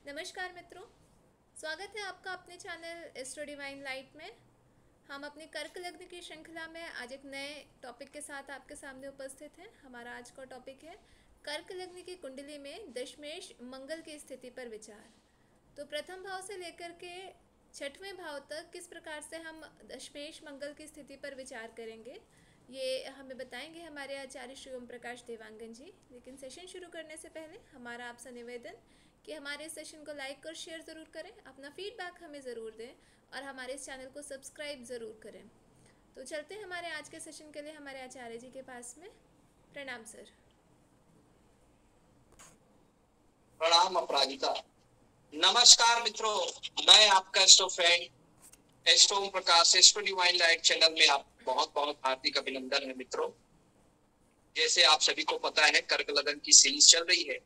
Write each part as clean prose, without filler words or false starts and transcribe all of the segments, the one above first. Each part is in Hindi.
नमस्कार मित्रों, स्वागत है आपका अपने चैनल एस्ट्रो डिवाइन लाइट में। हम अपने कर्क लग्न की श्रृंखला में आज एक नए टॉपिक के साथ आपके सामने उपस्थित हैं। हमारा आज का टॉपिक है कर्क लग्न की कुंडली में दशमेश मंगल की स्थिति पर विचार। तो प्रथम भाव से लेकर के छठवें भाव तक किस प्रकार से हम दशमेश मंगल की स्थिति पर विचार करेंगे, ये हमें बताएंगे हमारे आचार्य श्री ओम प्रकाश देवांगन जी। लेकिन सेशन शुरू करने से पहले हमारा आपसे निवेदन कि हमारे इस सेशन को लाइक और शेयर ज़रूर करें, अपना फीडबैक हमें ज़रूर दें और हमारे इस चैनल को सब्सक्राइब ज़रूर करें। तो चलते हैं हमारे आज के सेशन के लिए हमारे आचार्य जी के पास में। प्रणाम सर। प्रणाम अपराजिता। नमस्कार मित्रों, मैं आपका astro friend astro Om Prakash astro divine light channel में आप बहुत बहुत हार्दिक अभिनंदन है मित्रों। जैसे आप सभी को पता है, कर्क लगन की सीरीज चल रही है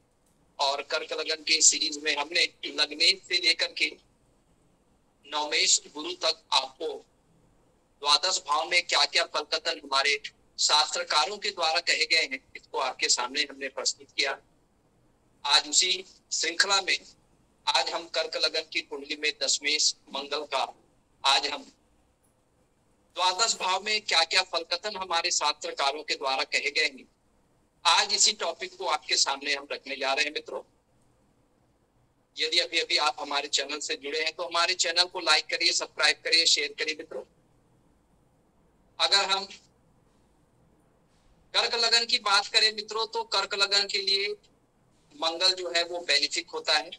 और कर्क लगन की सीरीज में हमने लग्नेश से लेकर के नवमेश गुरु तक आपको द्वादश भाव में क्या क्या फलकथन हमारे शास्त्रकारों के द्वारा कहे गए हैं, इसको आपके सामने हमने प्रस्तुत किया। आज उसी श्रृंखला में आज हम कर्क लगन की कुंडली में दशमेश मंगल का आज हम द्वादश भाव में क्या क्या फलकथन हमारे शास्त्रकारों के द्वारा कहे गए हैं, आज इसी टॉपिक को आपके सामने हम रखने जा रहे हैं मित्रों। यदि अभी अभी आप हमारे चैनल से जुड़े हैं तो हमारे चैनल को लाइक करिए, सब्सक्राइब करिए, शेयर करिए मित्रों। अगर हम कर्क लगन की बात करें मित्रों, तो कर्क लगन के लिए मंगल जो है वो बेनिफिक होता है,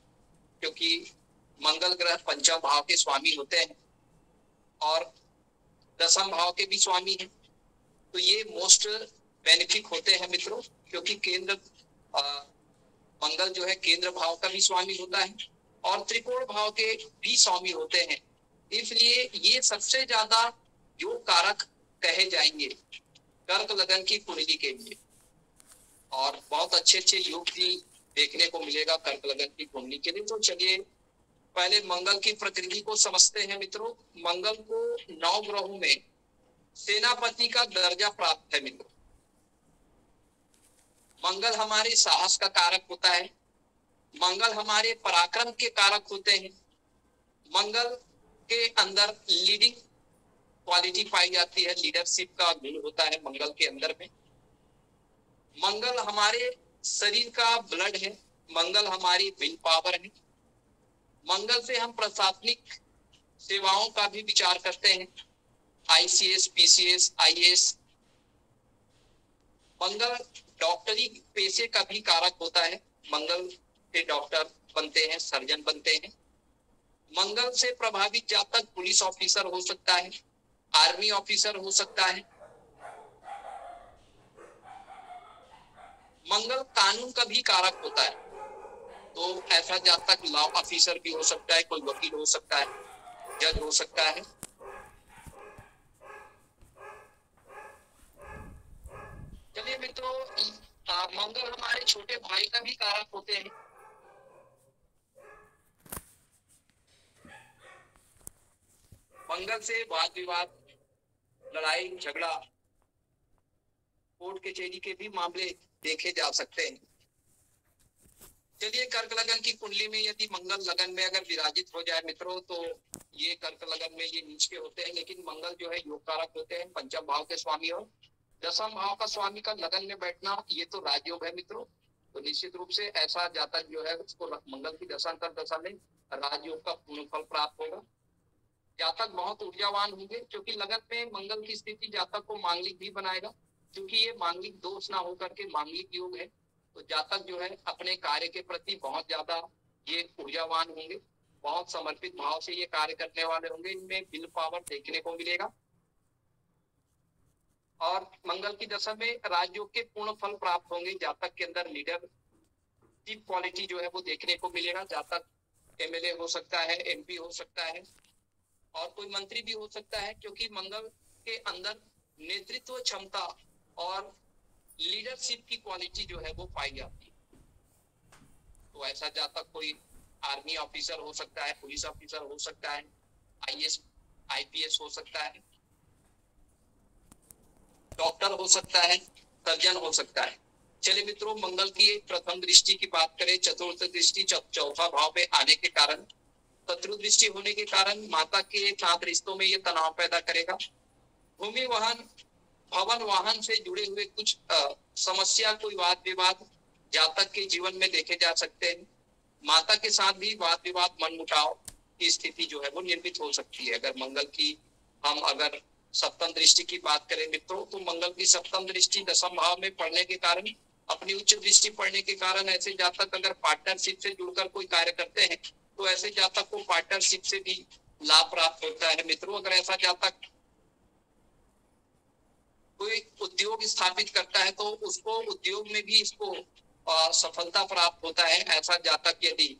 क्योंकि मंगल ग्रह पंचम भाव के स्वामी होते हैं और दसम भाव के भी स्वामी हैं। तो ये मोस्ट बेनिफिक होते हैं मित्रों, क्योंकि केंद्र मंगल जो है केंद्र भाव का भी स्वामी होता है और त्रिकोण भाव के भी स्वामी होते हैं। इसलिए ये सबसे ज्यादा योग कारक कहे जाएंगे कर्क लगन की कुंडली के लिए, और बहुत अच्छे अच्छे योग भी देखने को मिलेगा कर्क लगन की कुंडली के लिए। तो चलिए पहले मंगल की प्रकृति को समझते हैं मित्रों। मंगल को 9 ग्रहों में सेनापति का दर्जा प्राप्त है मित्रों। मंगल हमारे साहस का कारक होता है, मंगल हमारे पराक्रम के कारक होते हैं, मंगल के अंदर लीडिंग क्वालिटी पाई जाती है, लीडरशिप का गुण होता है मंगल के अंदर में। मंगल हमारे शरीर का ब्लड है, मंगल हमारी विल पावर है। मंगल से हम प्रशासनिक सेवाओं का भी विचार करते हैं, आईसीएस, पीसीएस, आईएएस। मंगल डॉक्टरी पेशे का भी कारक होता है, मंगल से डॉक्टर बनते हैं, सर्जन बनते हैं। मंगल से प्रभावित जातक पुलिस ऑफिसर हो सकता है, आर्मी ऑफिसर हो सकता है। मंगल कानून का भी कारक होता है, तो ऐसा जातक लॉ ऑफिसर भी हो सकता है, कोई वकील हो सकता है, जज हो सकता है। चलिए मित्रों, मंगल हमारे छोटे भाई का भी कारक होते हैं। मंगल से वाद विवाद, लड़ाई झगड़ा, कोर्ट कचहरी के भी मामले देखे जा सकते हैं। चलिए कर्क लगन की कुंडली में यदि मंगल लगन में अगर विराजित हो जाए मित्रों, तो ये कर्क लगन में ये नीच के होते हैं, लेकिन मंगल जो है योग कारक होते हैं, पंचम भाव के स्वामी और दसम भाव का स्वामी का लगन में बैठना, ये तो राजयोग है मित्रों। तो निश्चित रूप से ऐसा जातक जो है उसको मंगल की दशांतर दशा में राजयोग का पूर्ण फल प्राप्त होगा। जातक बहुत ऊर्जावान होंगे, क्योंकि लगन में मंगल की स्थिति जातक को मांगलिक भी बनाएगा, क्योंकि ये मांगलिक दोष ना होकर के मांगलिक योग है। तो जातक जो है अपने कार्य के प्रति बहुत ज्यादा ये ऊर्जावान होंगे, बहुत समर्पित भाव से ये कार्य करने वाले होंगे, इनमें विल पावर देखने को मिलेगा। और मंगल की दशा में राजयोग के पूर्ण फल प्राप्त होंगे। जातक के अंदर लीडरशिप क्वालिटी जो है वो देखने को मिलेगा। जातक एमएलए हो सकता है, एमपी हो सकता है और कोई मंत्री भी हो सकता है, क्योंकि मंगल के अंदर नेतृत्व क्षमता और लीडरशिप की क्वालिटी जो है वो पाई जाती है। तो ऐसा जातक कोई आर्मी ऑफिसर हो सकता है, पुलिस ऑफिसर हो सकता है, आईएएस आईपीएस हो सकता है, डॉक्टर हो सकता है, सर्जन हो सकता है। चलिए मित्रों, मंगल की एक प्रथम दृष्टि की बात करें, चतुर्थ दृष्टि चौथा भाव में आने के कारण, शत्रु दृष्टि होने के कारण माता के साथ रिश्तों में ये तनाव पैदा करेगा। भूमि वाहन भवन वाहन से जुड़े हुए कुछ समस्या, कोई वाद विवाद जातक के जीवन में देखे जा सकते हैं। माता के साथ भी वाद विवाद मनमुटाव की स्थिति जो है वो निर्मित हो सकती है। अगर मंगल की हम अगर सप्तम दृष्टि की बात करें मित्रों, तो मंगल की सप्तम दृष्टि दशम भाव में पड़ने के कारण, अपनी उच्च दृष्टि पड़ने के कारण ऐसे जातक अगर पार्टनरशिप से जुड़कर कोई कार्य करते हैं तो ऐसे जातक को पार्टनरशिप से भी लाभ प्राप्त होता है मित्रों। अगर ऐसा जातक कोई उद्योग स्थापित करता है तो उसको उद्योग में भी इसको सफलता प्राप्त होता है। ऐसा जातक यदि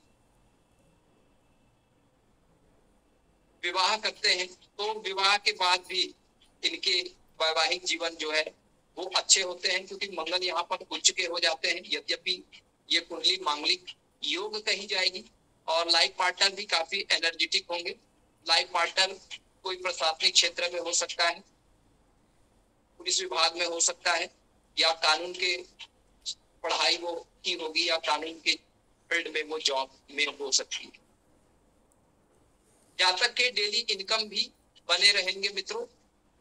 विवाह करते हैं तो विवाह के बाद भी इनके वैवाहिक जीवन जो है वो अच्छे होते हैं, क्योंकि मंगल यहाँ पर उच्च के हो जाते हैं। यद्यपि ये कुंडली मांगलिक योग कही जाएगी और लाइफ पार्टनर भी काफी एनर्जेटिक होंगे। लाइफ पार्टनर कोई प्रशासनिक क्षेत्र में हो सकता है, पुलिस विभाग में हो सकता है, या कानून के पढ़ाई वो की होगी, या कानून के फील्ड में वो जॉब में हो सकती है। जातक के डेली इनकम भी बने रहेंगे मित्रों।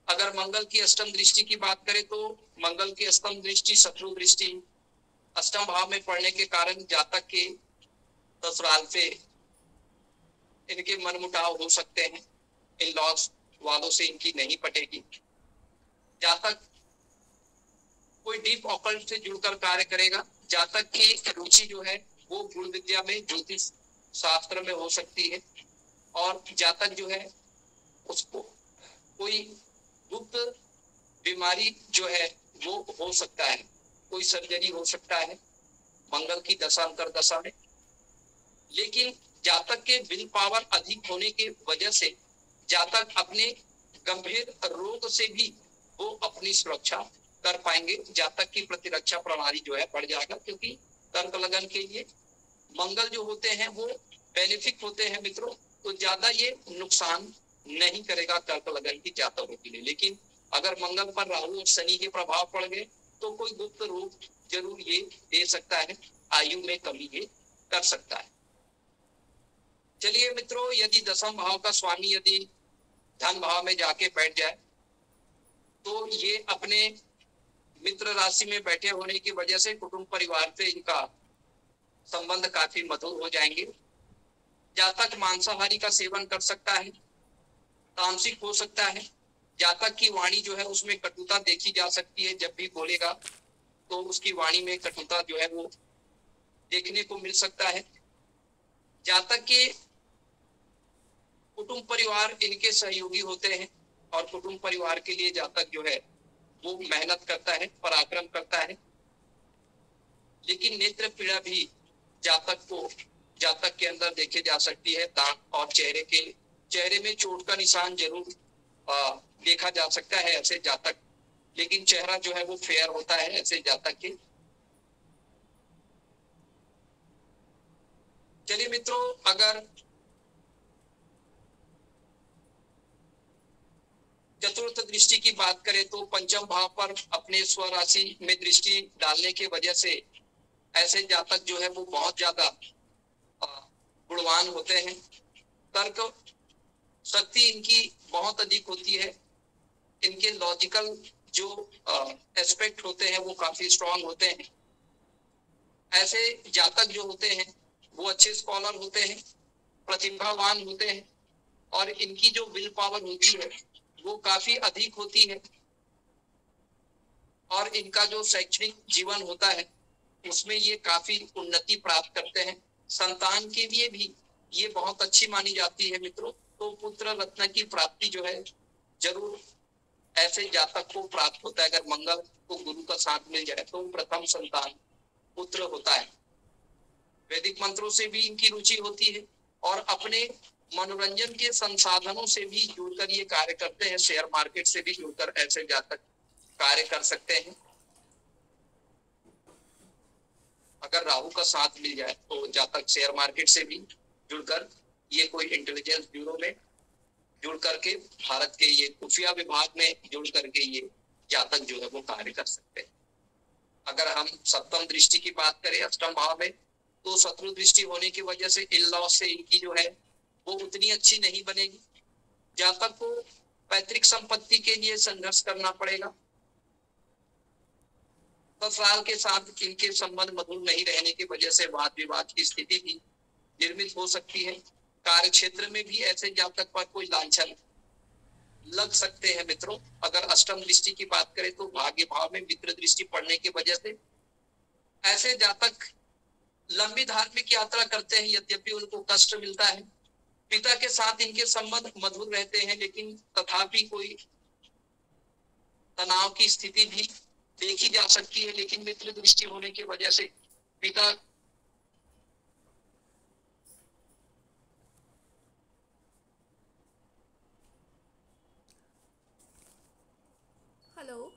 अगर मंगल की अष्टम दृष्टि की बात करें तो मंगल की अष्टम दृष्टि शत्रु दृष्टि अष्टम भाव में पड़ने के कारण जातक के ससुराल से इनके मनमुटाव हो सकते हैं। इन लॉस वालों से इनकी नहीं पटेगी। जातक कोई डीप ऑकल्ट से जुड़कर कार्य करेगा। जातक की रुचि जो है वो गुण विद्या में, ज्योतिष शास्त्र में हो सकती है, और जातक जो है उसको कोई गुप्त बीमारी जो है वो हो सकता है, कोई सर्जरी हो सकता है मंगल की दशा अंतरदशा में। लेकिन जातक के विल पावर अधिक होने की वजह से जातक अपने गंभीर रोग से भी वो अपनी सुरक्षा कर पाएंगे। जातक की प्रतिरक्षा प्रणाली जो है बढ़ जाएगा, क्योंकि कर्क लगन के लिए मंगल जो होते हैं वो बेनिफिक होते हैं मित्रों, तो ज्यादा ये नुकसान नहीं करेगा कर्क लगन की जातकों के लिए। लेकिन अगर मंगल पर राहु और शनि के प्रभाव पड़ गए तो कोई गुप्त रोग जरूर ये दे सकता है, आयु में कमी ये कर सकता है। चलिए मित्रों, यदि दशम भाव का स्वामी यदि धन भाव में जाके बैठ जाए तो ये अपने मित्र राशि में बैठे होने की वजह से कुटुंब परिवार से इनका संबंध काफी मधुर हो जाएंगे। जातक मांसाहारी का सेवन कर सकता है, तामसिक हो सकता है। जातक की वाणी जो है उसमें कटुता देखी जा सकती है। जब भी बोलेगा तो उसकी वाणी में कटुता जो है वो देखने को मिल सकता है। जातक के कुटुंब परिवार इनके सहयोगी होते हैं और कुटुंब परिवार के लिए जातक जो है वो मेहनत करता है, पराक्रम करता है। लेकिन नेत्र पीड़ा भी जातक के अंदर देखे जा सकती है। दांत और चेहरे में चोट का निशान जरूर देखा जा सकता है ऐसे जातक, लेकिन चेहरा जो है वो फेयर होता है ऐसे जातक के। चलिए मित्रों, अगर चतुर्थ दृष्टि की बात करें तो पंचम भाव पर अपने स्वराशि में दृष्टि डालने की वजह से ऐसे जातक जो है वो बहुत ज्यादा गुणवान होते हैं। तर्क शक्ति इनकी बहुत अधिक होती है। इनके लॉजिकल जो एस्पेक्ट होते हैं वो काफी स्ट्रांग होते हैं। ऐसे जातक जो होते हैं वो अच्छे स्कॉलर होते हैं, प्रतिभावान होते हैं, और इनकी जो विल पावर होती है वो काफी अधिक होती है। और इनका जो शैक्षणिक जीवन होता है उसमें ये काफी उन्नति प्राप्त करते हैं। संतान के लिए भी ये बहुत अच्छी मानी जाती है मित्रों। तो पुत्र रत्न की प्राप्ति जो है जरूर ऐसे जातक को प्राप्त होता है। अगर मंगल को गुरु का साथ मिल जाए तो प्रथम संतान पुत्र होता है। वैदिक मंत्रों से भी इनकी रुचि होती है और अपने मनोरंजन के संसाधनों से भी जुड़कर ये कार्य करते हैं। शेयर मार्केट से भी जुड़कर ऐसे जातक कार्य कर सकते हैं। अगर राहु का साथ मिल जाए तो जातक शेयर मार्केट से भी जुड़कर ये कोई इंटेलिजेंस ब्यूरो में जुड़ करके, भारत के ये खुफिया विभाग में जुड़ करके ये जातक जो है वो कार्य कर सकते हैं। अगर हम सप्तम दृष्टि की बात करें अष्टम भाव में, तो शत्रु दृष्टि होने की वजह से इन लॉ से इनकी जो है वो उतनी अच्छी नहीं बनेगी। जातक को पैतृक संपत्ति के लिए संघर्ष करना पड़ेगा। ससुराल के साथ इनके संबंध मधुर नहीं रहने की वजह से वाद विवाद की स्थिति भी निर्मित हो सकती है। कार्य क्षेत्र में भी ऐसे जातक पर कोई लांछन लग सकते हैं मित्रों। अगर अष्टम दृष्टि की बात करें तो भाग्य भाव में मित्र दृष्टि पड़ने की वजह से ऐसे जातक लंबी धार्मिक यात्रा करते हैं, यद्यपि उनको कष्ट मिलता है। पिता के साथ इनके संबंध मधुर रहते हैं, लेकिन तथापि कोई तनाव की स्थिति भी देखी जा सकती है। लेकिन मित्र दृष्टि होने की वजह से पिता हेलो।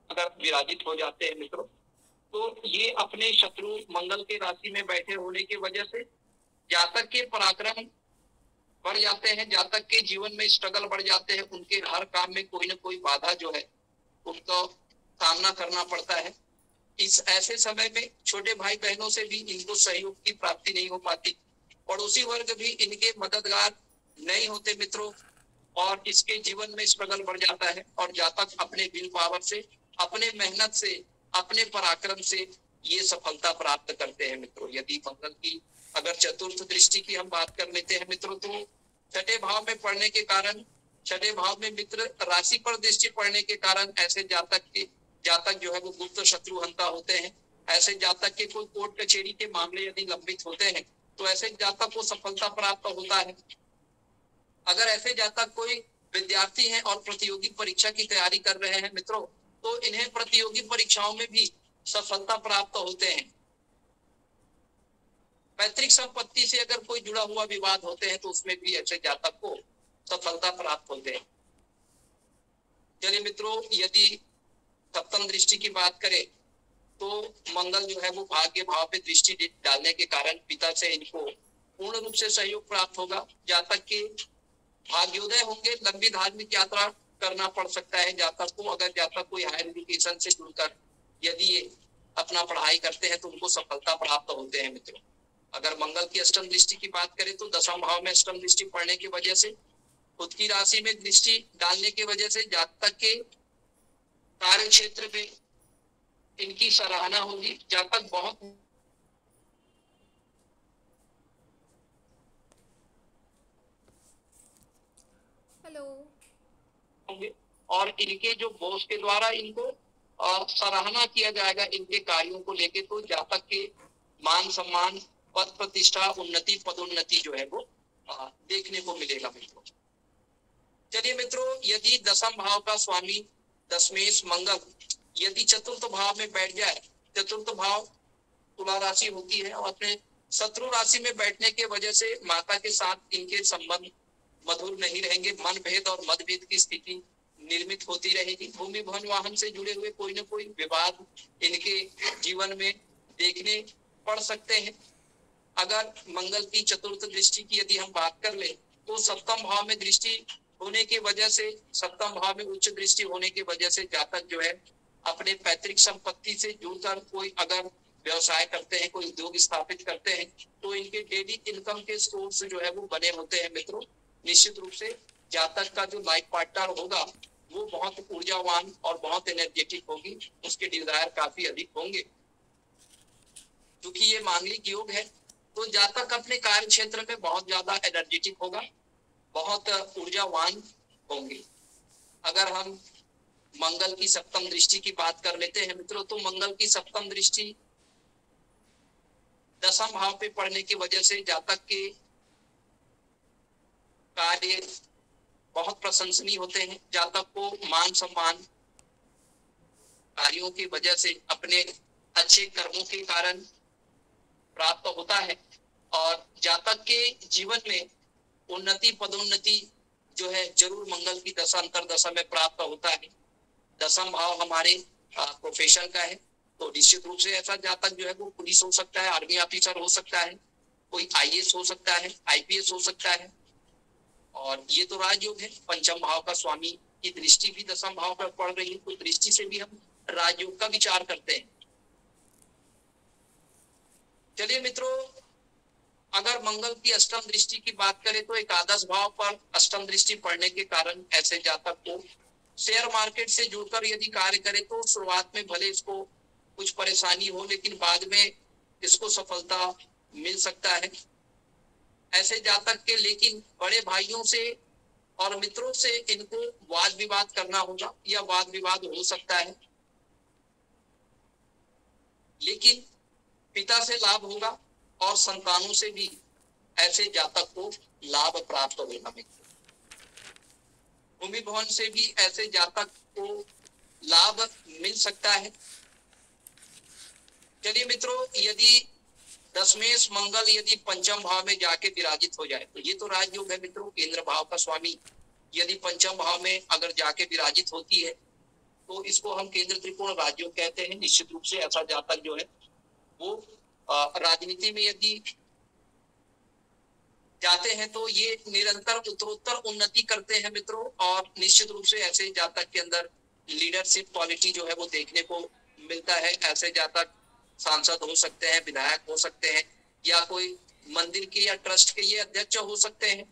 अगर विराजित हो जाते हैं मित्रों, तो ये अपने शत्रु मंगल के राशि में बैठे होने की वजह से जातक के पराक्रम बढ़ जाते हैं, जातक के जीवन में स्ट्रगल बढ़ जाते हैं। उनके हर काम में कोई ना कोई बाधा जो है उनको सामना करना पड़ता है। इस ऐसे समय में छोटे भाई बहनों से भी इनको सहयोग की प्राप्ति नहीं हो पाती। पड़ोसी वर्ग भी इनके मददगार नहीं होते मित्रों, और इसके जीवन में स्ट्रगल बढ़ जाता है। और जातक अपने विल पावर से, अपने मेहनत से, अपने पराक्रम से ये सफलता प्राप्त करते हैं मित्रों। यदि मंगल की अगर चतुर्थ दृष्टि की हम बात कर लेते हैं मित्रों, तो छठे भाव में पड़ने के कारण, छठे भाव में मित्र राशि पर दृष्टि पड़ने के कारण ऐसे जातक जो है वो गुप्त शत्रुहंता होते हैं। ऐसे जातक के कोई कोर्ट कचहरी के मामले यदि लंबित होते हैं तो ऐसे जातक को सफलता प्राप्त होता है। अगर ऐसे जातक कोई विद्यार्थी हैं और प्रतियोगी परीक्षा की तैयारी कर रहे हैं मित्रों, तो इन्हें प्रतियोगी परीक्षाओं में भी सफलता प्राप्त होते हैं। पैतृक संपत्ति से अगर कोई जुड़ा हुआ विवाद होते हैं तो उसमें भी ऐसे जातक को सफलता प्राप्त होते हैं। चलिए मित्रों, यदि सप्तम दृष्टि की बात करें तो मंगल जो है वो भाग्य भाव पे दृष्टि डालने के कारण पिता से इनको पूर्ण रूप से सहयोग प्राप्त होगा। जातक के भाग्योदय होंगे, लंबी धार्मिक यात्रा करना पड़ सकता है जातक को। अगर जातक कोई हायर एजुकेशन से जुड़कर यदि ये अपना पढ़ाई करते हैं तो उनको सफलता प्राप्त होते हैं मित्रों। अगर मंगल की अष्टम दृष्टि की बात करें तो दसम भाव में अष्टम दृष्टि पड़ने की वजह से, खुद की राशि में दृष्टि डालने की वजह से जातक के कार्य क्षेत्र में इनकी सराहना होगी। जातक बहुत हेलो। होंगे और इनके जो बॉस के द्वारा इनको सराहना किया जाएगा इनके कार्यों को लेके। तो जातक के मान सम्मान, पद प्रतिष्ठा, उन्नति, पदोन्नति जो है वो देखने को मिलेगा मित्रों। चलिए मित्रों, यदि दसम भाव का स्वामी दशमेश मंगल यदि चतुर्थ भाव में बैठ जाए, चतुर्थ भाव तुला राशि होती है, और अपने शत्रु राशि में बैठने के वजह से माता के साथ इनके संबंध मधुर नहीं रहेंगे। मनभेद और मतभेद की स्थिति निर्मित होती रहेगी। भूमि भवन वाहन से जुड़े हुए कोई न कोई विवाद इनके जीवन में देखने पड़ सकते हैं। अगर मंगल की चतुर्थ दृष्टि की यदि हम बात कर ले तो सप्तम भाव में दृष्टि होने की वजह से, सप्तम भाव में उच्च दृष्टि होने की वजह से जातक जो है अपने पैतृक संपत्ति से जुड़कर कोई अगर व्यवसाय करते हैं, कोई उद्योग स्थापित करते हैं, तो इनके डेली इनकम के सोर्स जो है वो बने होते हैं मित्रों। निश्चित रूप से जातक का जो लाइफ पार्टनर होगा वो बहुत ऊर्जावान और बहुत एनर्जेटिक होगी, उसके डिजायर काफी अधिक होंगे। क्योंकि ये मांगलिक योग है तो जातक अपने कार्य क्षेत्र में बहुत ज्यादा एनर्जेटिक होगा, बहुत ऊर्जावान होंगे। अगर हम मंगल की सप्तम दृष्टि की बात कर लेते हैं मित्रों, तो मंगल की सप्तम दृष्टि दसम भाव पे पड़ने की वजह से जातक के कार्य बहुत प्रशंसनीय होते हैं। जातक को मान सम्मान कार्यों की वजह से अपने अच्छे कर्मों के कारण प्राप्त होता है, और जातक के जीवन में उन्नति, पदोन्नति जो है जरूर मंगल की दशा अंतर दशा में प्राप्त होता है। दसम भाव हमारे प्रोफेशन का है, तो निश्चित रूप से ऐसा जातक जो है वो पुलिस हो सकता है, आर्मी ऑफिसर हो सकता है, कोई आईएएस हो सकता है, आईपीएस हो सकता है। और ये तो राजयोग है। पंचम भाव का स्वामी की दृष्टि भी दसम भाव पर पड़ रही है, तो दृष्टि से भी हम राजयोग का विचार करते हैं। चलिए मित्रों, अगर मंगल की अष्टम दृष्टि की बात करें तो एकादश भाव पर अष्टम दृष्टि पड़ने के कारण ऐसे जातक को शेयर मार्केट से जुड़कर यदि कार्य करे तो शुरुआत में भले इसको कुछ परेशानी हो, लेकिन बाद में इसको सफलता मिल सकता है ऐसे जातक के। लेकिन बड़े भाइयों से और मित्रों से इनको वाद विवाद करना होगा या वाद विवाद हो सकता है, लेकिन पिता से लाभ होगा और संतानों से भी ऐसे जातक को लाभ प्राप्त होगा। भूमि भवन से भी ऐसे जातक को लाभ मिल सकता है। चलिए मित्रों, यदि दशमेश मंगल यदि पंचम भाव में जाके विराजित हो जाए तो ये तो राजयोग है मित्रों। केंद्र भाव का स्वामी यदि पंचम भाव में अगर जाके विराजित होती है तो इसको हम केंद्र त्रिकोण राजयोग कहते हैं। निश्चित रूप से ऐसा जातक जो है वो राजनीति में यदि जाते हैं तो ये निरंतर उत्तरोत्तर उन्नति करते हैं मित्रों। और निश्चित रूप से ऐसे जातक के अंदर लीडरशिप क्वालिटी जो है वो देखने को मिलता है। ऐसे जातक सांसद हो सकते हैं, विधायक हो सकते हैं, या कोई मंदिर के या ट्रस्ट के ये अध्यक्ष हो सकते हैं।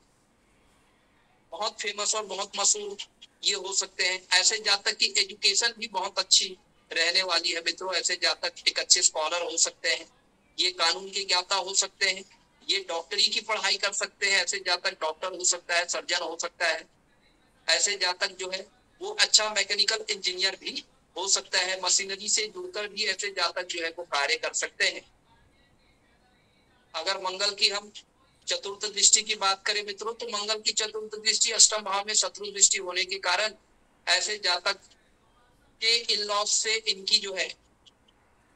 बहुत फेमस और बहुत मशहूर ये हो सकते हैं। ऐसे जातक की एजुकेशन भी बहुत अच्छी रहने वाली है मित्रों। ऐसे जातक एक अच्छे स्कॉलर हो सकते हैं, ये कानून के ज्ञाता हो सकते हैं, ये डॉक्टरी की पढ़ाई कर सकते हैं। ऐसे जातक डॉक्टर हो सकता है, सर्जन हो सकता है। ऐसे जातक जो है वो अच्छा मैकेनिकल इंजीनियर भी हो सकता है। मशीनरी से जुड़कर भी ऐसे जातक जो है वो कार्य कर सकते हैं। अगर मंगल की हम चतुर्थ दृष्टि की बात करें मित्रों तो मंगल की चतुर्थ दृष्टि अष्टम भाव में शत्रु दृष्टि होने के कारण ऐसे जातक के इन लॉस से इनकी जो है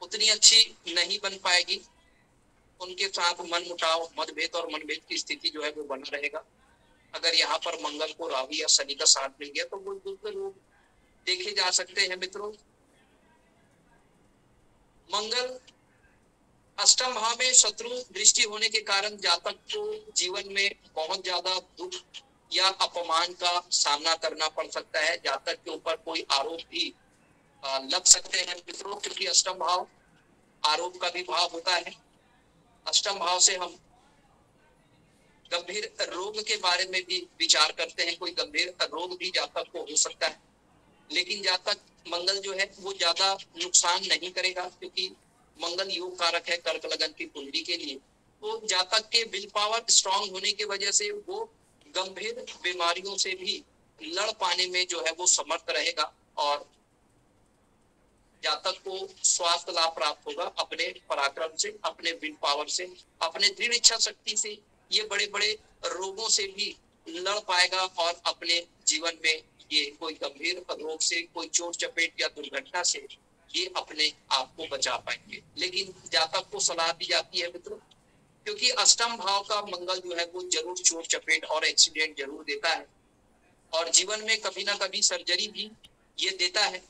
उतनी अच्छी नहीं बन पाएगी। उनके साथ मन मुटाव, मतभेद और मनभेद की स्थिति जो है वो बना रहेगा। अगर यहाँ पर मंगल को राहु या शनि का साथ मिल गया तो वो दूसरे लोग देखे जा सकते हैं मित्रों। मंगल अष्टम भाव में शत्रु दृष्टि होने के कारण जातक को जीवन में बहुत ज्यादा दुख या अपमान का सामना करना पड़ सकता है। जातक के ऊपर कोई आरोप भी लग सकते हैं मित्रों, क्योंकि अष्टम भाव आरोप का भी भाव होता है। अष्टम भाव से हम गंभीर रोग के बारे में भी विचार करते हैं। कोई गंभीर रोग भी जातक को हो सकता है, लेकिन जातक मंगल जो है वो ज्यादा नुकसान नहीं करेगा, क्योंकि मंगल योग कारक है कर्क लगन की कुंडली के लिए। तो जातक के विल पावर स्ट्रांग होने की वजह से वो गंभीर बीमारियों से भी लड़ पाने में जो है वो समर्थ रहेगा और जातक को स्वास्थ्य लाभ प्राप्त होगा अपने पराक्रम से, अपने विल पावर से, अपने दृढ़ इच्छा शक्ति से। ये बड़े बड़े रोगों से भी लड़ पाएगा और अपने जीवन में ये कोई गंभीर रोग से, कोई चोट चपेट या दुर्घटना से ये अपने आप को बचा पाएंगे। लेकिन जातक को सलाह दी जाती है मित्रों, क्योंकि अष्टम भाव का मंगल जो है वो जरूर चोट चपेट और एक्सीडेंट जरूर देता है और जीवन में कभी ना कभी सर्जरी भी ये देता है।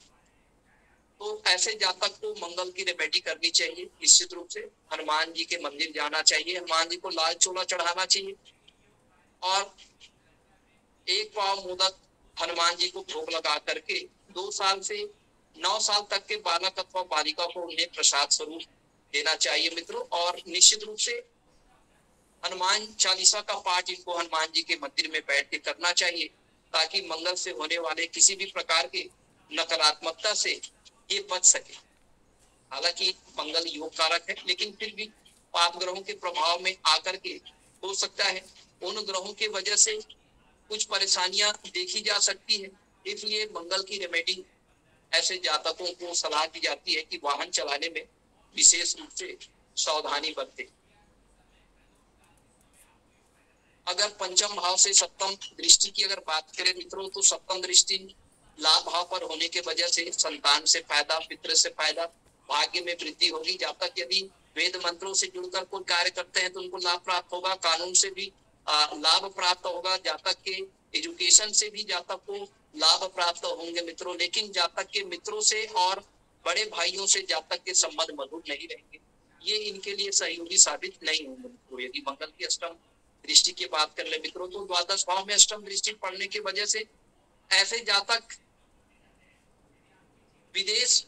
तो ऐसे जातक को मंगल की रेमेडी करनी चाहिए। निश्चित रूप से हनुमान जी के मंदिर जाना चाहिए, हनुमान जी को लाल चोला चढ़ाना चाहिए और एक पाव मोदक हनुमान जी को भोग लगा करके 2 साल से 9 साल तक के बालक अथवा बालिका को उन्हें प्रसाद स्वरूप देना चाहिए मित्रों। और निश्चित रूप से हनुमान चालीसा का पाठ इनको हनुमान जी के मंदिर में बैठ के करना चाहिए, ताकि मंगल से होने वाले किसी भी प्रकार के नकारात्मकता से ये बच सके। हालांकि मंगल योग कारक है, लेकिन फिर भी पाप ग्रहों के प्रभाव में आकर के हो सकता है उन ग्रहों की वजह से कुछ परेशानियां देखी जा सकती है। इसलिए मंगल की रेमेडी ऐसे जातकों को सलाह दी जाती है कि वाहन चलाने में विशेष रूप से सावधानी बरतें। अगर पंचम भाव से सप्तम दृष्टि की अगर बात करें मित्रों तो सप्तम दृष्टि लाभ भाव पर होने के वजह से संतान से फायदा, पितृ से फायदा, भाग्य में वृद्धि होगी। जातक यदि वेद मंत्रों से जुड़कर कोई कार्य करते हैं तो उनको लाभ प्राप्त होगा, कानून से भी लाभ प्राप्त होगा, जातक के एजुकेशन से भी जातक को लाभ प्राप्त होंगे मित्रों। लेकिन जातक के मित्रों से और बड़े भाइयों से जातक के संबंध मधुर नहीं रहेंगे, ये इनके लिए सहयोगी साबित नहीं होंगे मित्रों। यदि मंगल की अष्टम दृष्टि की बात कर ले मित्रों, तो द्वादश भाव में अष्टम दृष्टि पड़ने की वजह से ऐसे जातक विदेश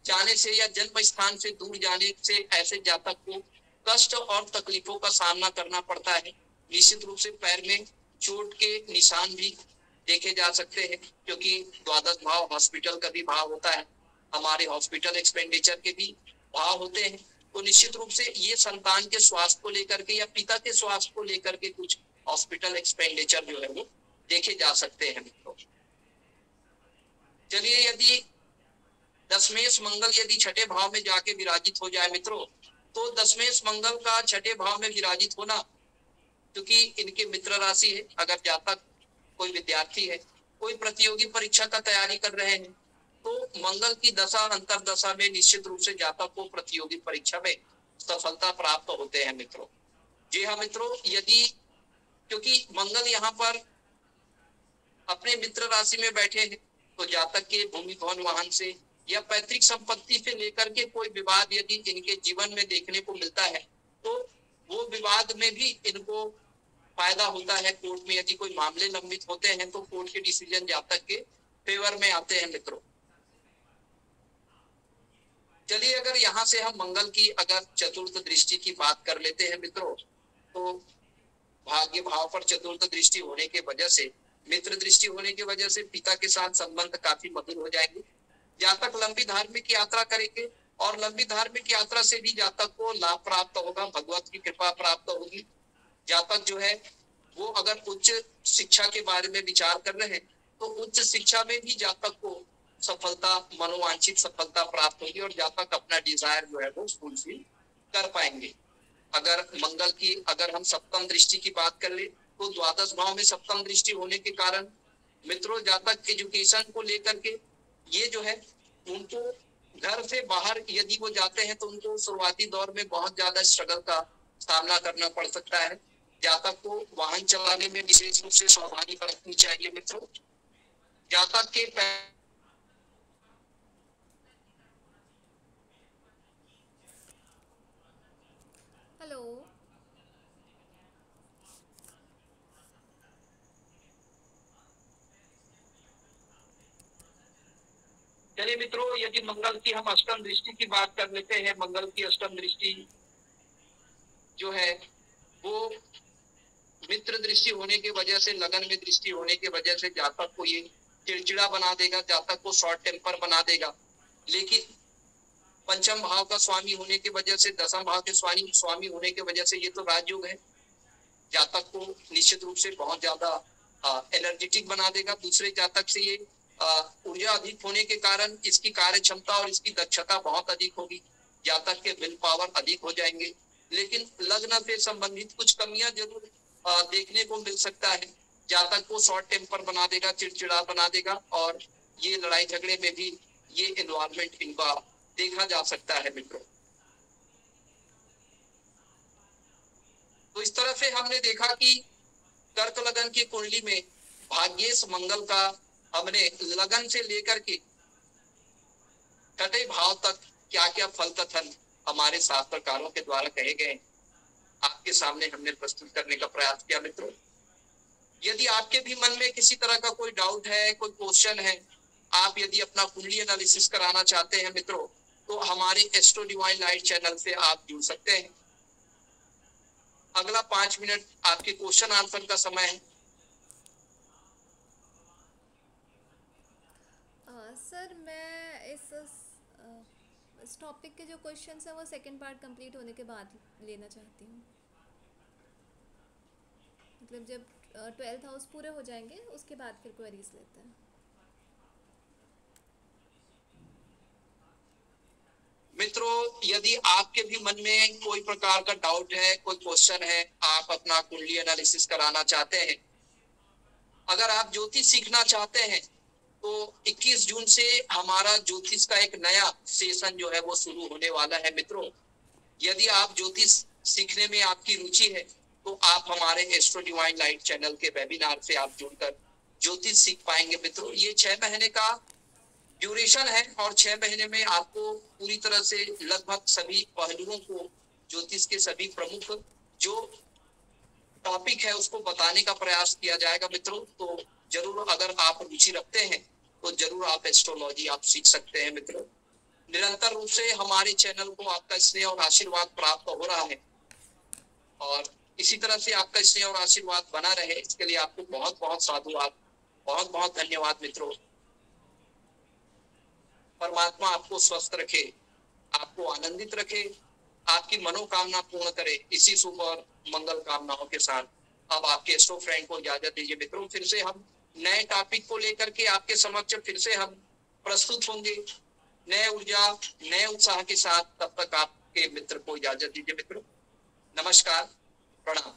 जाने से या जन्म स्थान से दूर जाने से ऐसे जातक को कष्ट और तकलीफों का सामना करना पड़ता है। निश्चित रूप से पैर में चोट के निशान भी देखे जा सकते हैं, क्योंकि द्वादश भाव हॉस्पिटल का भी भाव होता है, हमारे हॉस्पिटल एक्सपेंडिचर के भी भाव होते हैं। तो निश्चित रूप से ये संतान के स्वास्थ्य को लेकर के या पिता के स्वास्थ्य को लेकर के कुछ हॉस्पिटल एक्सपेंडिचर जो है वो देखे जा सकते हैं मित्रों। चलिए, यदि दशमेश मंगल यदि छठे भाव में जाके विराजित हो जाए मित्रों, तो दशमेश मंगल का छठे भाव में विराजित होना, क्योंकि इनके मित्र राशि है, अगर जातक कोई विद्यार्थी है, कोई प्रतियोगी परीक्षा का तैयारी कर रहे हैं, तो मंगल की दशा अंतर दशा में निश्चित रूप से जातक को प्रतियोगी परीक्षा में सफलता प्राप्त होते हैं मित्रों। जी हाँ मित्रों, यदि क्योंकि मंगल यहाँ पर अपने मित्र राशि में बैठे हैं, तो जातक के भूमि भवन वाहन से या पैतृक संपत्ति से लेकर के कोई विवाद यदि इनके जीवन में देखने को मिलता है, तो वो विवाद में भी इनको फायदा होता है। कोर्ट में यदि कोई मामले लंबित होते हैं तो कोर्ट के डिसीजन जातक के फेवर में आते हैं मित्रों। चलिए, अगर यहाँ से हम मंगल की अगर चतुर्थ दृष्टि की बात कर लेते हैं मित्रों, तो भाग्य भाव पर चतुर्थ दृष्टि होने के वजह से, मित्र दृष्टि होने की वजह से पिता के साथ संबंध काफी मधुर हो जाएंगे। जातक लंबी धार्मिक यात्रा करेंगे और लंबी धार्मिक यात्रा से भी जातक को लाभ प्राप्त होगा, भगवत की कृपा प्राप्त होगी। जातक जो है वो अगर उच्च शिक्षा के बारे में विचार कर रहे हैं, तो उच्च शिक्षा में भी जातक को सफलता, मनोवांछित सफलता प्राप्त होगी और जातक अपना डिजायर जो है वो फुलफिल कर पाएंगे। अगर मंगल की अगर हम सप्तम दृष्टि की बात कर ले, तो द्वादश भाव में सप्तम दृष्टि होने के कारण मित्रों जातक एजुकेशन को लेकर के ये जो है उनको घर से बाहर यदि वो जाते हैं तो उनको शुरुआती दौर में बहुत ज्यादा स्ट्रगल का सामना करना पड़ सकता है। जातक को वाहन चलाने में विशेष रूप से सावधानी बरतनी चाहिए मित्रों। जातक के हेलो। चलिए मित्रों, यदि मंगल की हम अष्टम दृष्टि की बात कर लेते हैं, मंगल की अष्टम दृष्टि जो है वो मित्र दृष्टि होने की वजह से, लगन में दृष्टि होने की वजह से जातक को ये चिड़चिड़ा बना देगा, जातक को शॉर्ट टेम्पर बना देगा। लेकिन पंचम भाव का स्वामी होने की वजह से, दसम भाव के स्वामी होने की वजह से ये तो राजयोग है, जातक को निश्चित रूप से बहुत ज्यादा एनर्जेटिक बना देगा। दूसरे जातक से ये ऊर्जा अधिक होने के कारण इसकी कार्य क्षमता और इसकी दक्षता बहुत अधिक होगी, जातक के विल पावर अधिक हो जाएंगे। लेकिन लग्न से संबंधित कुछ कमियां जरूर देखने को मिल सकता है। जातक को शॉर्ट टेम्पर बना देगा, चिड़चिड़ा बना देगा और ये लड़ाई झगड़े में भी ये इन्वॉल्वमेंट इनका देखा जा सकता है मित्रों। तो इस तरह से हमने देखा कि कर्क लगन की कुंडली में भाग्येश मंगल का हमने लगन से लेकर के छठे भाव तक क्या क्या फल कथन हमारे शास्त्रकारों के द्वारा कहे गए आपके सामने हमने प्रस्तुत करने का प्रयास किया मित्रों। यदि आपके भी मन में किसी तरह का कोई डाउट है, कोई क्वेश्चन है, आप यदि अपना कुंडली एनालिसिस कराना चाहते हैं मित्रों, तो हमारे एस्ट्रो डिवाइन लाइट चैनल से आप जुड़ सकते हैं। अगला 5 मिनट आपके क्वेश्चन आंसर का समय है। सर, मैं इस टॉपिक के जो क्वेश्चंस हैं वो सेकंड पार्ट कंप्लीट होने के बाद लेना चाहती हूँ। मतलब जब 12th हाउस पूरे हो जाएंगे उसके बाद फिर क्वेरीज लेते हैं। मित्रों, यदि आपके भी मन में कोई प्रकार का डाउट है, कोई क्वेश्चन है, आप अपना कुंडली एनालिसिस कराना चाहते हैं, अगर आप ज्योतिष सीखना चाहते हैं, तो 21 जून से हमारा ज्योतिष का एक नया सेशन जो है वो शुरू होने वाला है मित्रों। यदि आप ज्योतिष सीखने में आपकी रुचि है, तो आप हमारे एस्ट्रो डिवाइन लाइट चैनल के वेबिनार से आप जुड़कर ज्योतिष सीख पाएंगे मित्रों। ये 6 महीने का ड्यूरेशन है और 6 महीने में आपको पूरी तरह से लगभग सभी पहलुओं को, ज्योतिष के सभी प्रमुख जो टॉपिक है उसको बताने का प्रयास किया जाएगा मित्रों। तो जरूर अगर आप रुचि रखते हैं तो जरूर आप एस्ट्रोलॉजी आप सीख सकते हैं मित्रों। निरंतर रूप से हमारे चैनल को आपका स्नेह और आशीर्वाद प्राप्त हो रहा है और इसी तरह से आपका स्नेह और आशीर्वाद बना रहे, इसके लिए आपको बहुत बहुत साधुवाद, बहुत बहुत धन्यवाद मित्रों। परमात्मा आपको स्वस्थ रखे, आपको आनंदित रखे, आपकी मनोकामना पूर्ण करे। इसी शुभ और मंगल कामनाओं के साथ अब आपके एस्ट्रो फ्रेंड को इजाजत दीजिए मित्रों। फिर से हम नए टॉपिक को लेकर के आपके समक्ष फिर से हम प्रस्तुत होंगे नए ऊर्जा, नए उत्साह के साथ। तब तक आपके मित्र को इजाजत दीजिए मित्रों। नमस्कार, प्रणाम।